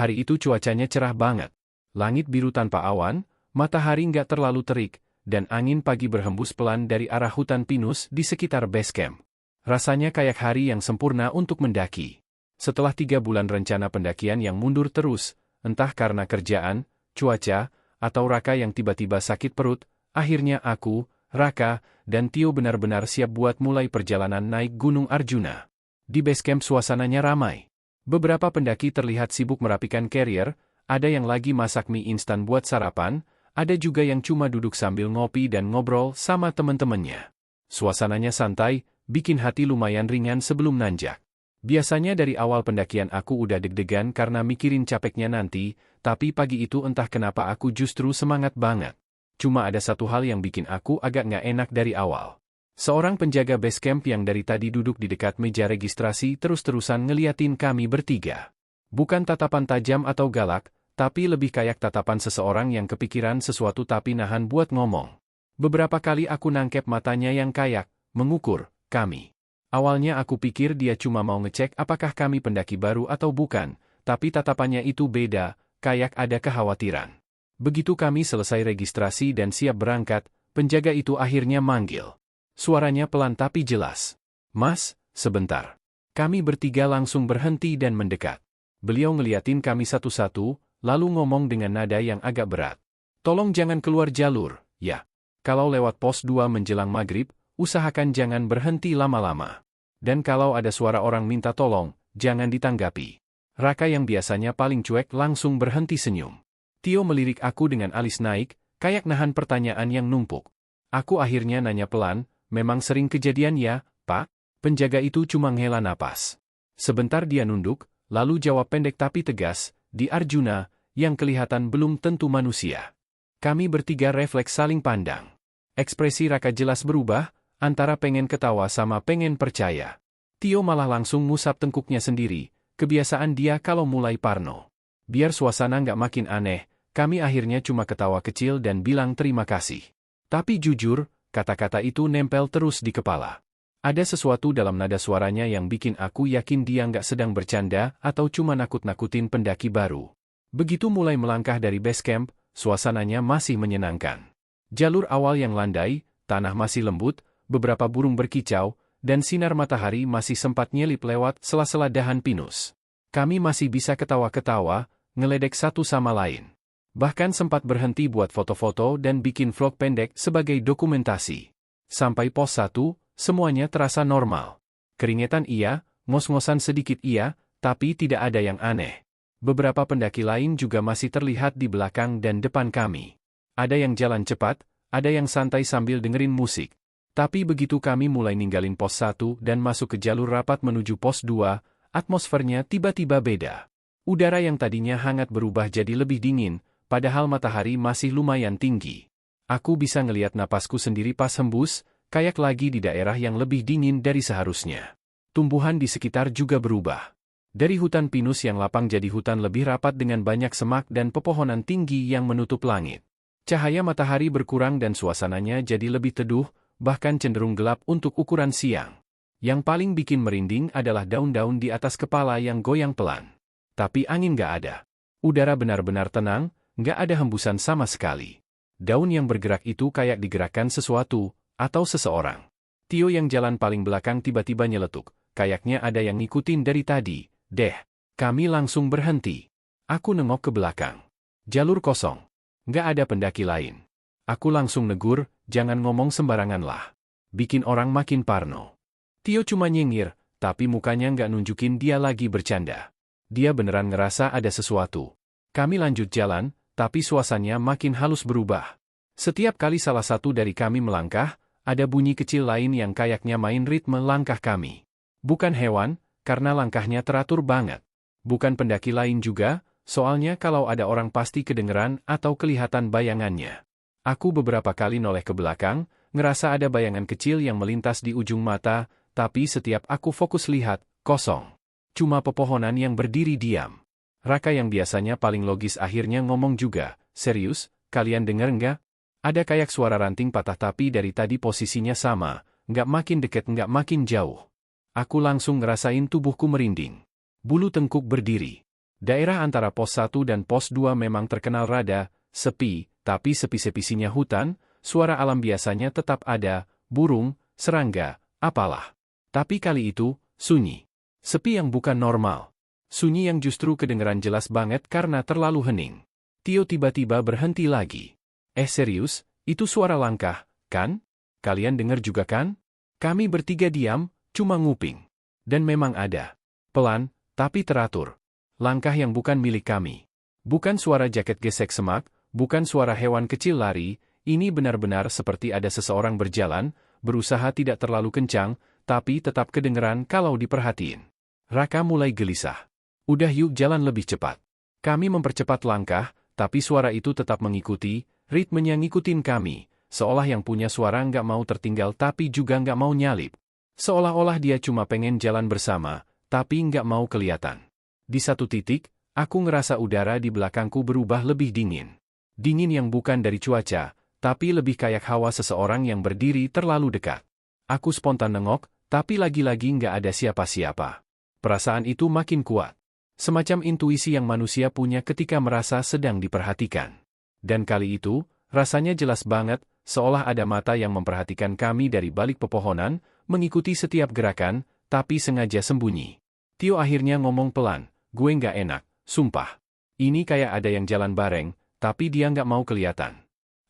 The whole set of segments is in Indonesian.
Hari itu cuacanya cerah banget. Langit biru tanpa awan, matahari nggak terlalu terik, dan angin pagi berhembus pelan dari arah hutan pinus di sekitar base camp. Rasanya kayak hari yang sempurna untuk mendaki. Setelah 3 bulan rencana pendakian yang mundur terus, entah karena kerjaan, cuaca, atau Raka yang tiba-tiba sakit perut, akhirnya aku, Raka, dan Tio benar-benar siap buat mulai perjalanan naik Gunung Arjuna. Di base camp suasananya ramai. Beberapa pendaki terlihat sibuk merapikan carrier, ada yang lagi masak mie instan buat sarapan, ada juga yang cuma duduk sambil ngopi dan ngobrol sama teman-temannya. Suasananya santai, bikin hati lumayan ringan sebelum nanjak. Biasanya dari awal pendakian aku udah deg-degan karena mikirin capeknya nanti, tapi pagi itu entah kenapa aku justru semangat banget. Cuma ada satu hal yang bikin aku agak nggak enak dari awal. Seorang penjaga base camp yang dari tadi duduk di dekat meja registrasi terus-terusan ngeliatin kami bertiga. Bukan tatapan tajam atau galak, tapi lebih kayak tatapan seseorang yang kepikiran sesuatu tapi nahan buat ngomong. Beberapa kali aku nangkep matanya yang kayak mengukur kami. Awalnya aku pikir dia cuma mau ngecek apakah kami pendaki baru atau bukan, tapi tatapannya itu beda, kayak ada kekhawatiran. Begitu kami selesai registrasi dan siap berangkat, penjaga itu akhirnya manggil. Suaranya pelan tapi jelas. "Mas, sebentar." Kami bertiga langsung berhenti dan mendekat. Beliau ngeliatin kami satu-satu, lalu ngomong dengan nada yang agak berat. "Tolong jangan keluar jalur, ya. Kalau lewat pos 2 menjelang maghrib, usahakan jangan berhenti lama-lama. Dan kalau ada suara orang minta tolong, jangan ditanggapi." Raka yang biasanya paling cuek langsung berhenti senyum. Tio melirik aku dengan alis naik, kayak nahan pertanyaan yang numpuk. Aku akhirnya nanya pelan, "Memang sering kejadian ya, Pak?" Penjaga itu cuma menghela napas. Sebentar dia nunduk, lalu jawab pendek tapi tegas, "Di Arjuna, yang kelihatan belum tentu manusia." Kami bertiga refleks saling pandang. Ekspresi Raka jelas berubah, antara pengen ketawa sama pengen percaya. Tio malah langsung ngusap tengkuknya sendiri, kebiasaan dia kalau mulai parno. Biar suasana nggak makin aneh, kami akhirnya cuma ketawa kecil dan bilang terima kasih. Tapi jujur, kata-kata itu nempel terus di kepala. Ada sesuatu dalam nada suaranya yang bikin aku yakin dia nggak sedang bercanda atau cuma nakut-nakutin pendaki baru. Begitu mulai melangkah dari base camp, suasananya masih menyenangkan. Jalur awal yang landai, tanah masih lembut, beberapa burung berkicau, dan sinar matahari masih sempat nyelip lewat sela-sela dahan pinus. Kami masih bisa ketawa-ketawa, ngeledek satu sama lain. Bahkan sempat berhenti buat foto-foto dan bikin vlog pendek sebagai dokumentasi. Sampai pos 1, semuanya terasa normal. Keringetan iya, ngos-ngosan sedikit iya, tapi tidak ada yang aneh. Beberapa pendaki lain juga masih terlihat di belakang dan depan kami. Ada yang jalan cepat, ada yang santai sambil dengerin musik. Tapi begitu kami mulai ninggalin pos 1 dan masuk ke jalur rapat menuju pos 2, atmosfernya tiba-tiba beda. Udara yang tadinya hangat berubah jadi lebih dingin, padahal matahari masih lumayan tinggi. Aku bisa ngelihat napasku sendiri pas hembus, kayak lagi di daerah yang lebih dingin dari seharusnya. Tumbuhan di sekitar juga berubah. Dari hutan pinus yang lapang jadi hutan lebih rapat dengan banyak semak dan pepohonan tinggi yang menutup langit. Cahaya matahari berkurang dan suasananya jadi lebih teduh, bahkan cenderung gelap untuk ukuran siang. Yang paling bikin merinding adalah daun-daun di atas kepala yang goyang pelan. Tapi angin nggak ada. Udara benar-benar tenang, nggak ada hembusan sama sekali. Daun yang bergerak itu kayak digerakkan sesuatu, atau seseorang. Tio yang jalan paling belakang tiba-tiba nyeletuk, kayaknya ada yang ngikutin dari tadi, deh. Kami langsung berhenti. Aku nengok ke belakang. Jalur kosong. Nggak ada pendaki lain. Aku langsung negur, jangan ngomong sembarangan lah. Bikin orang makin parno. Tio cuma nyengir, tapi mukanya nggak nunjukin dia lagi bercanda. Dia beneran ngerasa ada sesuatu. Kami lanjut jalan, tapi suasananya makin halus berubah. Setiap kali salah satu dari kami melangkah, ada bunyi kecil lain yang kayaknya main ritme langkah kami. Bukan hewan, karena langkahnya teratur banget. Bukan pendaki lain juga, soalnya kalau ada orang pasti kedengeran atau kelihatan bayangannya. Aku beberapa kali noleh ke belakang, ngerasa ada bayangan kecil yang melintas di ujung mata, tapi setiap aku fokus lihat, kosong. Cuma pepohonan yang berdiri diam. Raka yang biasanya paling logis akhirnya ngomong juga, "Serius, kalian denger nggak? Ada kayak suara ranting patah tapi dari tadi posisinya sama, nggak makin deket nggak makin jauh." Aku langsung ngerasain tubuhku merinding. Bulu tengkuk berdiri. Daerah antara pos 1 dan pos 2 memang terkenal rada sepi, tapi sepi-sepisinya hutan, suara alam biasanya tetap ada, burung, serangga, apalah. Tapi kali itu, sunyi. Sepi yang bukan normal. Sunyi yang justru kedengeran jelas banget karena terlalu hening. Tio tiba-tiba berhenti lagi. Serius, itu suara langkah, kan? Kalian dengar juga kan? Kami bertiga diam, cuma nguping. Dan memang ada. Pelan, tapi teratur. Langkah yang bukan milik kami. Bukan suara jaket gesek semak, bukan suara hewan kecil lari, ini benar-benar seperti ada seseorang berjalan, berusaha tidak terlalu kencang, tapi tetap kedengeran kalau diperhatiin. Raka mulai gelisah. Udah yuk jalan lebih cepat. Kami mempercepat langkah, tapi suara itu tetap mengikuti, ritmenya ngikutin kami, seolah yang punya suara nggak mau tertinggal tapi juga nggak mau nyalip. Seolah-olah dia cuma pengen jalan bersama, tapi nggak mau kelihatan. Di satu titik, aku ngerasa udara di belakangku berubah lebih dingin. Dingin yang bukan dari cuaca, tapi lebih kayak hawa seseorang yang berdiri terlalu dekat. Aku spontan nengok, tapi lagi-lagi nggak ada siapa-siapa. Perasaan itu makin kuat. Semacam intuisi yang manusia punya ketika merasa sedang diperhatikan. Dan kali itu, rasanya jelas banget, seolah ada mata yang memperhatikan kami dari balik pepohonan, mengikuti setiap gerakan, tapi sengaja sembunyi. Tio akhirnya ngomong pelan, gue nggak enak, sumpah. Ini kayak ada yang jalan bareng, tapi dia nggak mau kelihatan.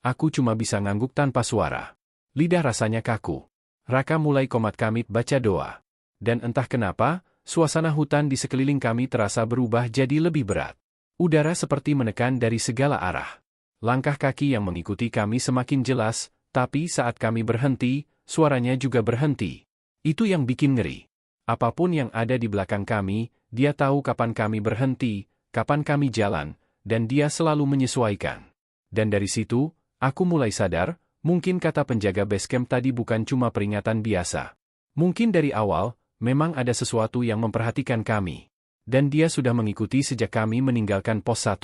Aku cuma bisa ngangguk tanpa suara. Lidah rasanya kaku. Raka mulai komat-kamit baca doa. Dan entah kenapa, suasana hutan di sekeliling kami terasa berubah jadi lebih berat. Udara seperti menekan dari segala arah. Langkah kaki yang mengikuti kami semakin jelas, tapi saat kami berhenti, suaranya juga berhenti. Itu yang bikin ngeri. Apapun yang ada di belakang kami, dia tahu kapan kami berhenti, kapan kami jalan, dan dia selalu menyesuaikan. Dan dari situ, aku mulai sadar, mungkin kata penjaga basecamp tadi bukan cuma peringatan biasa. Mungkin dari awal, memang ada sesuatu yang memperhatikan kami. Dan dia sudah mengikuti sejak kami meninggalkan pos 1.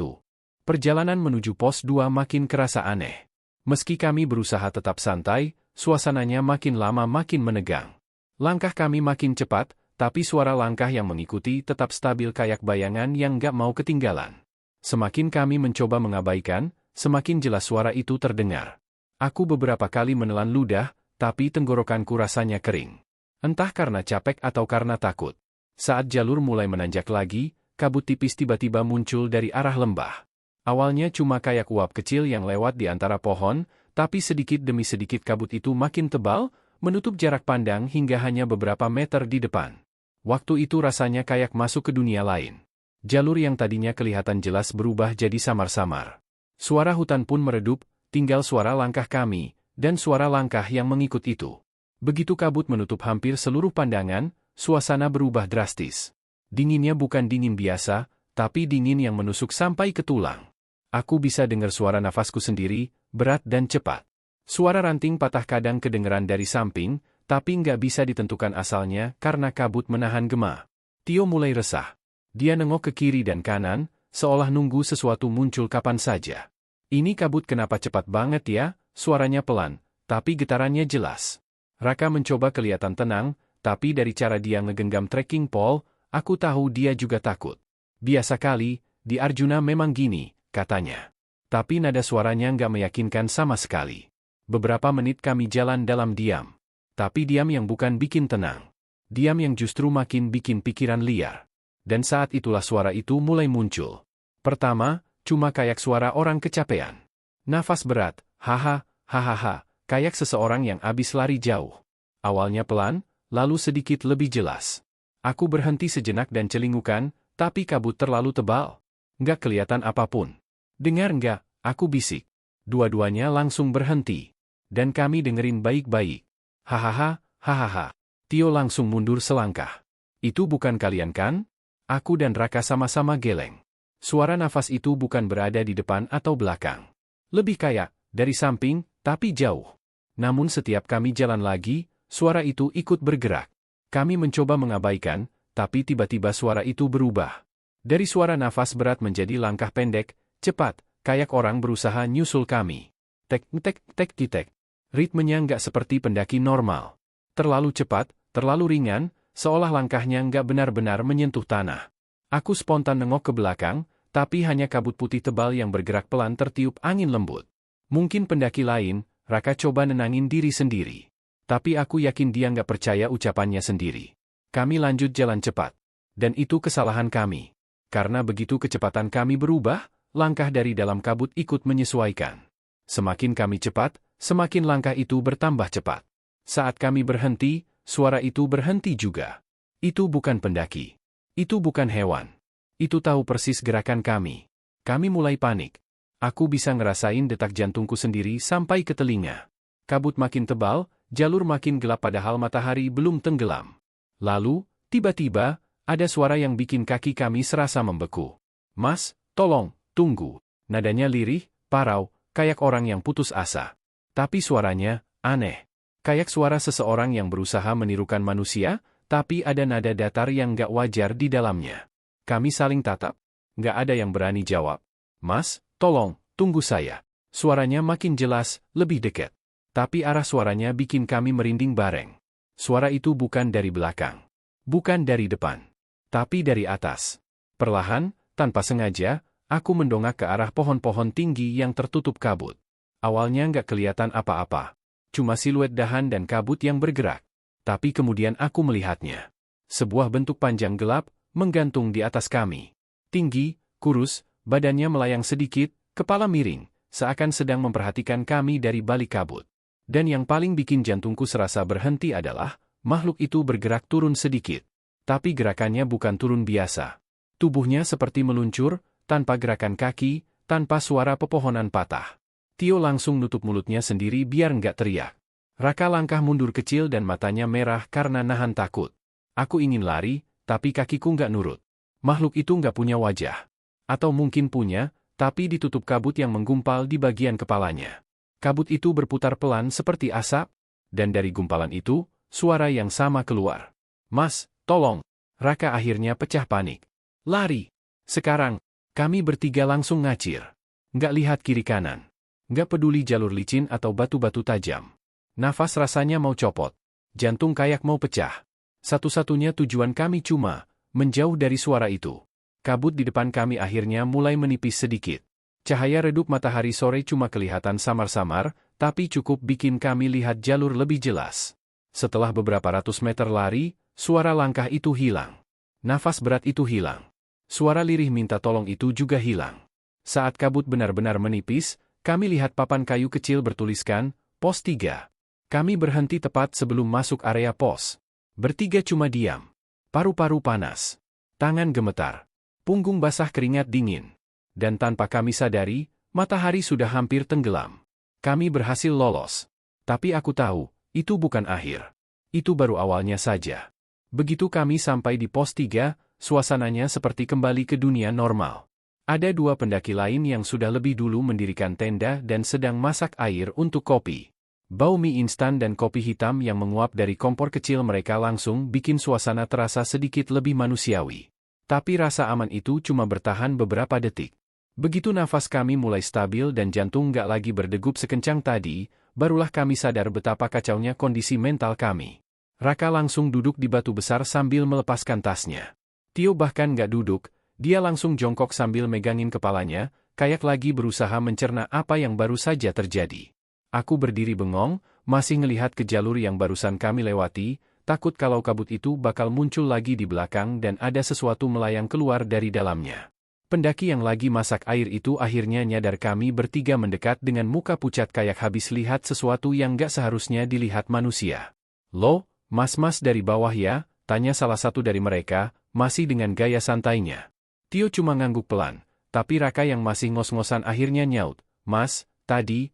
Perjalanan menuju pos 2 makin kerasa aneh. Meski kami berusaha tetap santai, suasananya makin lama makin menegang. Langkah kami makin cepat, tapi suara langkah yang mengikuti tetap stabil kayak bayangan yang nggak mau ketinggalan. Semakin kami mencoba mengabaikan, semakin jelas suara itu terdengar. Aku beberapa kali menelan ludah, tapi tenggorokanku rasanya kering. Entah karena capek atau karena takut. Saat jalur mulai menanjak lagi, kabut tipis tiba-tiba muncul dari arah lembah. Awalnya cuma kayak uap kecil yang lewat di antara pohon, tapi sedikit demi sedikit kabut itu makin tebal, menutup jarak pandang hingga hanya beberapa meter di depan. Waktu itu rasanya kayak masuk ke dunia lain. Jalur yang tadinya kelihatan jelas berubah jadi samar-samar. Suara hutan pun meredup, tinggal suara langkah kami, dan suara langkah yang mengikut itu. Begitu kabut menutup hampir seluruh pandangan, suasana berubah drastis. Dinginnya bukan dingin biasa, tapi dingin yang menusuk sampai ke tulang. Aku bisa dengar suara nafasku sendiri, berat dan cepat. Suara ranting patah kadang kedengeran dari samping, tapi nggak bisa ditentukan asalnya karena kabut menahan gema. Tio mulai resah. Dia nengok ke kiri dan kanan, seolah nunggu sesuatu muncul kapan saja. Ini kabut kenapa cepat banget ya? Suaranya pelan, tapi getarannya jelas. Raka mencoba kelihatan tenang, tapi dari cara dia ngegenggam trekking pole, aku tahu dia juga takut. Biasa kali, di Arjuna memang gini, katanya. Tapi nada suaranya nggak meyakinkan sama sekali. Beberapa menit kami jalan dalam diam. Tapi diam yang bukan bikin tenang. Diam yang justru makin bikin pikiran liar. Dan saat itulah suara itu mulai muncul. Pertama, cuma kayak suara orang kecapean. Nafas berat, haha, hahaha. Kayak seseorang yang abis lari jauh. Awalnya pelan, lalu sedikit lebih jelas. Aku berhenti sejenak dan celingukan, tapi kabut terlalu tebal. Nggak kelihatan apapun. Dengar nggak? Aku bisik. Dua-duanya langsung berhenti. Dan kami dengerin baik-baik. Hahaha, hahaha. Tio langsung mundur selangkah. Itu bukan kalian kan? Aku dan Raka sama-sama geleng. Suara nafas itu bukan berada di depan atau belakang. Lebih kayak, dari samping, tapi jauh. Namun setiap kami jalan lagi, suara itu ikut bergerak. Kami mencoba mengabaikan, tapi tiba-tiba suara itu berubah. Dari suara nafas berat menjadi langkah pendek, cepat, kayak orang berusaha nyusul kami. Tek, tek, tek, tek. Ritmenya nggak seperti pendaki normal. Terlalu cepat, terlalu ringan, seolah langkahnya nggak benar-benar menyentuh tanah. Aku spontan nengok ke belakang, tapi hanya kabut putih tebal yang bergerak pelan tertiup angin lembut. Mungkin pendaki lain, Raka coba nenangin diri sendiri. Tapi aku yakin dia nggak percaya ucapannya sendiri. Kami lanjut jalan cepat. Dan itu kesalahan kami. Karena begitu kecepatan kami berubah, langkah dari dalam kabut ikut menyesuaikan. Semakin kami cepat, semakin langkah itu bertambah cepat. Saat kami berhenti, suara itu berhenti juga. Itu bukan pendaki. Itu bukan hewan. Itu tahu persis gerakan kami. Kami mulai panik. Aku bisa ngerasain detak jantungku sendiri sampai ke telinga. Kabut makin tebal, jalur makin gelap padahal matahari belum tenggelam. Lalu, tiba-tiba, ada suara yang bikin kaki kami serasa membeku. Mas, tolong, tunggu. Nadanya lirih, parau, kayak orang yang putus asa. Tapi suaranya, aneh. Kayak suara seseorang yang berusaha menirukan manusia, tapi ada nada datar yang gak wajar di dalamnya. Kami saling tatap. Gak ada yang berani jawab. Mas, tolong, tunggu saya. Suaranya makin jelas, lebih dekat. Tapi arah suaranya bikin kami merinding bareng. Suara itu bukan dari belakang. Bukan dari depan. Tapi dari atas. Perlahan, tanpa sengaja, aku mendongak ke arah pohon-pohon tinggi yang tertutup kabut. Awalnya nggak kelihatan apa-apa. Cuma siluet dahan dan kabut yang bergerak. Tapi kemudian aku melihatnya. Sebuah bentuk panjang gelap, menggantung di atas kami. Tinggi, kurus, badannya melayang sedikit, kepala miring, seakan sedang memperhatikan kami dari balik kabut. Dan yang paling bikin jantungku serasa berhenti adalah, makhluk itu bergerak turun sedikit. Tapi gerakannya bukan turun biasa. Tubuhnya seperti meluncur, tanpa gerakan kaki, tanpa suara pepohonan patah. Tio langsung nutup mulutnya sendiri biar nggak teriak. Raka langkah mundur kecil dan matanya merah karena nahan takut. Aku ingin lari, tapi kakiku nggak nurut. Makhluk itu nggak punya wajah. Atau mungkin punya, tapi ditutup kabut yang menggumpal di bagian kepalanya. Kabut itu berputar pelan seperti asap, dan dari gumpalan itu, suara yang sama keluar. Mas, tolong. Raka akhirnya pecah panik. Lari. Sekarang, kami bertiga langsung ngacir. Nggak lihat kiri kanan. Nggak peduli jalur licin atau batu-batu tajam. Nafas rasanya mau copot. Jantung kayak mau pecah. Satu-satunya tujuan kami cuma menjauh dari suara itu. Kabut di depan kami akhirnya mulai menipis sedikit. Cahaya redup matahari sore cuma kelihatan samar-samar, tapi cukup bikin kami lihat jalur lebih jelas. Setelah beberapa ratus meter lari, suara langkah itu hilang. Nafas berat itu hilang. Suara lirih minta tolong itu juga hilang. Saat kabut benar-benar menipis, kami lihat papan kayu kecil bertuliskan, Pos 3. Kami berhenti tepat sebelum masuk area pos. Bertiga cuma diam. Paru-paru panas. Tangan gemetar. Punggung basah keringat dingin. Dan tanpa kami sadari, matahari sudah hampir tenggelam. Kami berhasil lolos. Tapi aku tahu, itu bukan akhir. Itu baru awalnya saja. Begitu kami sampai di pos 3, suasananya seperti kembali ke dunia normal. Ada dua pendaki lain yang sudah lebih dulu mendirikan tenda dan sedang masak air untuk kopi. Bau mie instan dan kopi hitam yang menguap dari kompor kecil mereka langsung bikin suasana terasa sedikit lebih manusiawi. Tapi rasa aman itu cuma bertahan beberapa detik. Begitu nafas kami mulai stabil dan jantung nggak lagi berdegup sekencang tadi, barulah kami sadar betapa kacaunya kondisi mental kami. Raka langsung duduk di batu besar sambil melepaskan tasnya. Tio bahkan nggak duduk, dia langsung jongkok sambil megangin kepalanya, kayak lagi berusaha mencerna apa yang baru saja terjadi. Aku berdiri bengong, masih ngelihat ke jalur yang barusan kami lewati, takut kalau kabut itu bakal muncul lagi di belakang dan ada sesuatu melayang keluar dari dalamnya. Pendaki yang lagi masak air itu akhirnya nyadar kami bertiga mendekat dengan muka pucat kayak habis lihat sesuatu yang gak seharusnya dilihat manusia. Loh, mas-mas dari bawah ya? Tanya salah satu dari mereka, masih dengan gaya santainya. Tio cuma ngangguk pelan, tapi Raka yang masih ngos-ngosan akhirnya nyaut, Mas, tadi,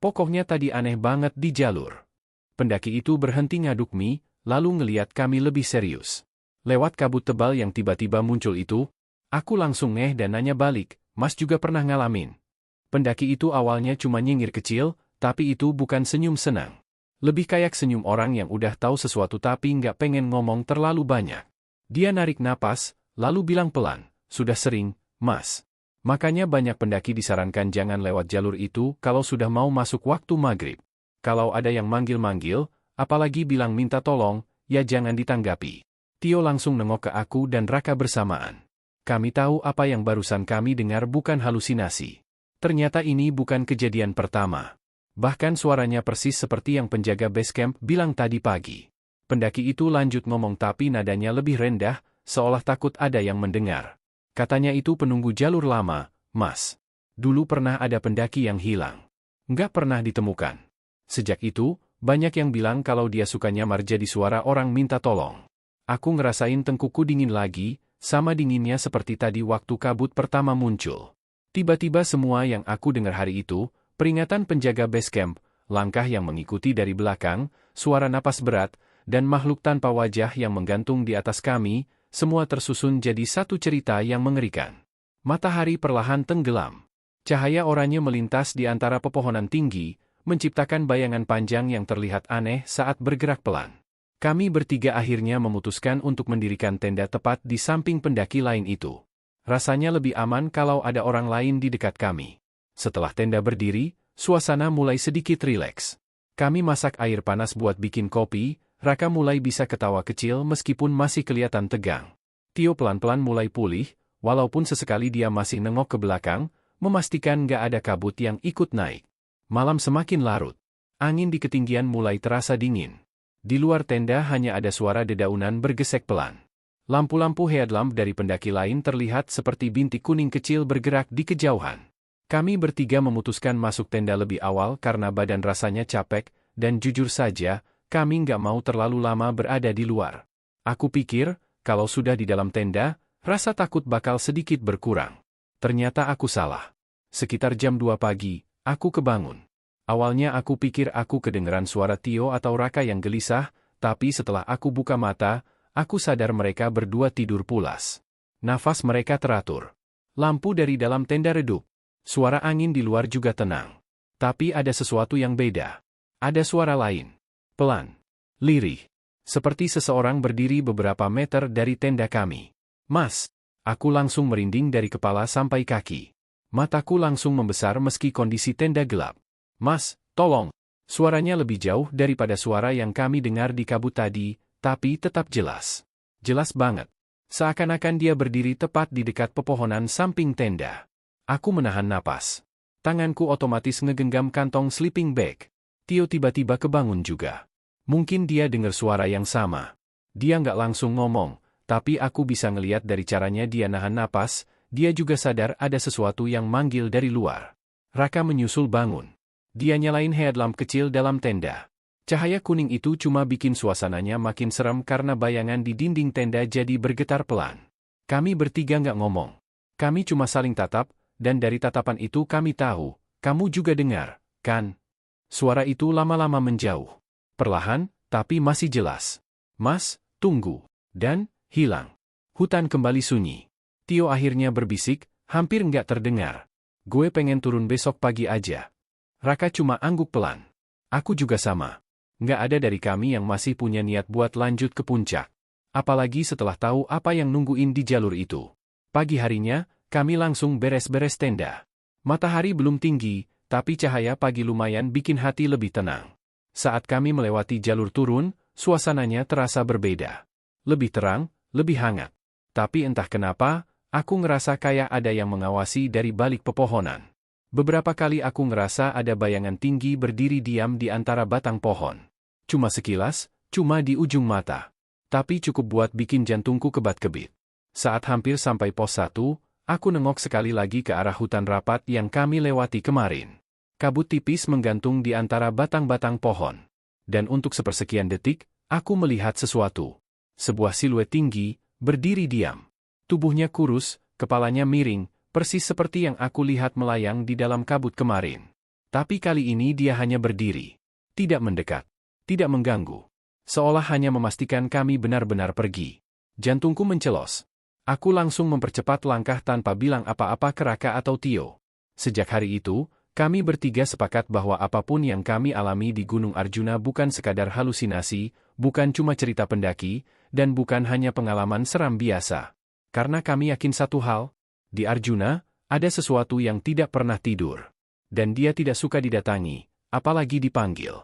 pokoknya tadi aneh banget di jalur. Pendaki itu berhenti ngaduk mie, lalu ngeliat kami lebih serius. Lewat kabut tebal yang tiba-tiba muncul itu, aku langsung ngeh dan nanya balik, Mas juga pernah ngalamin? Pendaki itu awalnya cuma nyengir kecil, tapi itu bukan senyum senang. Lebih kayak senyum orang yang udah tahu sesuatu tapi nggak pengen ngomong terlalu banyak. Dia narik napas, lalu bilang pelan, sudah sering, Mas. Makanya banyak pendaki disarankan jangan lewat jalur itu kalau sudah mau masuk waktu maghrib. Kalau ada yang manggil-manggil, apalagi bilang minta tolong, ya jangan ditanggapi. Tio langsung nengok ke aku dan Raka bersamaan. Kami tahu apa yang barusan kami dengar bukan halusinasi. Ternyata ini bukan kejadian pertama. Bahkan suaranya persis seperti yang penjaga base camp bilang tadi pagi. Pendaki itu lanjut ngomong tapi nadanya lebih rendah, seolah takut ada yang mendengar. Katanya itu penunggu jalur lama, Mas. Dulu pernah ada pendaki yang hilang. Nggak pernah ditemukan. Sejak itu, banyak yang bilang kalau dia suka nyamar jadi suara orang minta tolong. Aku ngerasain tengkuku dingin lagi, sama dinginnya seperti tadi waktu kabut pertama muncul. Tiba-tiba semua yang aku dengar hari itu, peringatan penjaga base camp, langkah yang mengikuti dari belakang, suara napas berat, dan makhluk tanpa wajah yang menggantung di atas kami, semua tersusun jadi satu cerita yang mengerikan. Matahari perlahan tenggelam. Cahaya oranye melintas di antara pepohonan tinggi, menciptakan bayangan panjang yang terlihat aneh saat bergerak pelan. Kami bertiga akhirnya memutuskan untuk mendirikan tenda tepat di samping pendaki lain itu. Rasanya lebih aman kalau ada orang lain di dekat kami. Setelah tenda berdiri, suasana mulai sedikit rileks. Kami masak air panas buat bikin kopi, Raka mulai bisa ketawa kecil meskipun masih kelihatan tegang. Tio pelan-pelan mulai pulih, walaupun sesekali dia masih nengok ke belakang, memastikan gak ada kabut yang ikut naik. Malam semakin larut. Angin di ketinggian mulai terasa dingin. Di luar tenda hanya ada suara dedaunan bergesek pelan. Lampu-lampu headlamp dari pendaki lain terlihat seperti bintik kuning kecil bergerak di kejauhan. Kami bertiga memutuskan masuk tenda lebih awal karena badan rasanya capek, dan jujur saja, kami nggak mau terlalu lama berada di luar. Aku pikir, kalau sudah di dalam tenda, rasa takut bakal sedikit berkurang. Ternyata aku salah. Sekitar jam 2 pagi, aku kebangun. Awalnya aku pikir aku kedengeran suara Tio atau Raka yang gelisah, tapi setelah aku buka mata, aku sadar mereka berdua tidur pulas. Nafas mereka teratur. Lampu dari dalam tenda redup. Suara angin di luar juga tenang. Tapi ada sesuatu yang beda. Ada suara lain. Pelan. Lirih. Seperti seseorang berdiri beberapa meter dari tenda kami. Mas. Aku langsung merinding dari kepala sampai kaki. Mataku langsung membesar meski kondisi tenda gelap. Mas, tolong. Suaranya lebih jauh daripada suara yang kami dengar di kabut tadi, tapi tetap jelas. Jelas banget. Seakan-akan dia berdiri tepat di dekat pepohonan samping tenda. Aku menahan napas. Tanganku otomatis ngegenggam kantong sleeping bag. Tio tiba-tiba kebangun juga. Mungkin dia dengar suara yang sama. Dia nggak langsung ngomong, tapi aku bisa ngeliat dari caranya dia nahan napas, dia juga sadar ada sesuatu yang manggil dari luar. Raka menyusul bangun. Dia nyalain headlamp kecil dalam tenda. Cahaya kuning itu cuma bikin suasananya makin serem karena bayangan di dinding tenda jadi bergetar pelan. Kami bertiga nggak ngomong. Kami cuma saling tatap, dan dari tatapan itu kami tahu, kamu juga dengar, kan? Suara itu lama-lama menjauh. Perlahan, tapi masih jelas. Mas, tunggu. Dan, hilang. Hutan kembali sunyi. Tio akhirnya berbisik, hampir nggak terdengar. Gue pengen turun besok pagi aja. Raka cuma angguk pelan. Aku juga sama. Nggak ada dari kami yang masih punya niat buat lanjut ke puncak. Apalagi setelah tahu apa yang nungguin di jalur itu. Pagi harinya, kami langsung beres-beres tenda. Matahari belum tinggi, tapi cahaya pagi lumayan bikin hati lebih tenang. Saat kami melewati jalur turun, suasananya terasa berbeda. Lebih terang, lebih hangat. Tapi entah kenapa, aku ngerasa kayak ada yang mengawasi dari balik pepohonan. Beberapa kali aku ngerasa ada bayangan tinggi berdiri diam di antara batang pohon. Cuma sekilas, cuma di ujung mata. Tapi cukup buat bikin jantungku kebat-kebit. Saat hampir sampai pos 1, aku nengok sekali lagi ke arah hutan rapat yang kami lewati kemarin. Kabut tipis menggantung di antara batang-batang pohon. Dan untuk sepersekian detik, aku melihat sesuatu. Sebuah siluet tinggi, berdiri diam. Tubuhnya kurus, kepalanya miring, persis seperti yang aku lihat melayang di dalam kabut kemarin. Tapi kali ini dia hanya berdiri. Tidak mendekat. Tidak mengganggu. Seolah hanya memastikan kami benar-benar pergi. Jantungku mencelos. Aku langsung mempercepat langkah tanpa bilang apa-apa ke Raka atau Tio. Sejak hari itu, kami bertiga sepakat bahwa apapun yang kami alami di Gunung Arjuna bukan sekadar halusinasi, bukan cuma cerita pendaki, dan bukan hanya pengalaman seram biasa. Karena kami yakin satu hal, di Arjuna, ada sesuatu yang tidak pernah tidur. Dan dia tidak suka didatangi, apalagi dipanggil.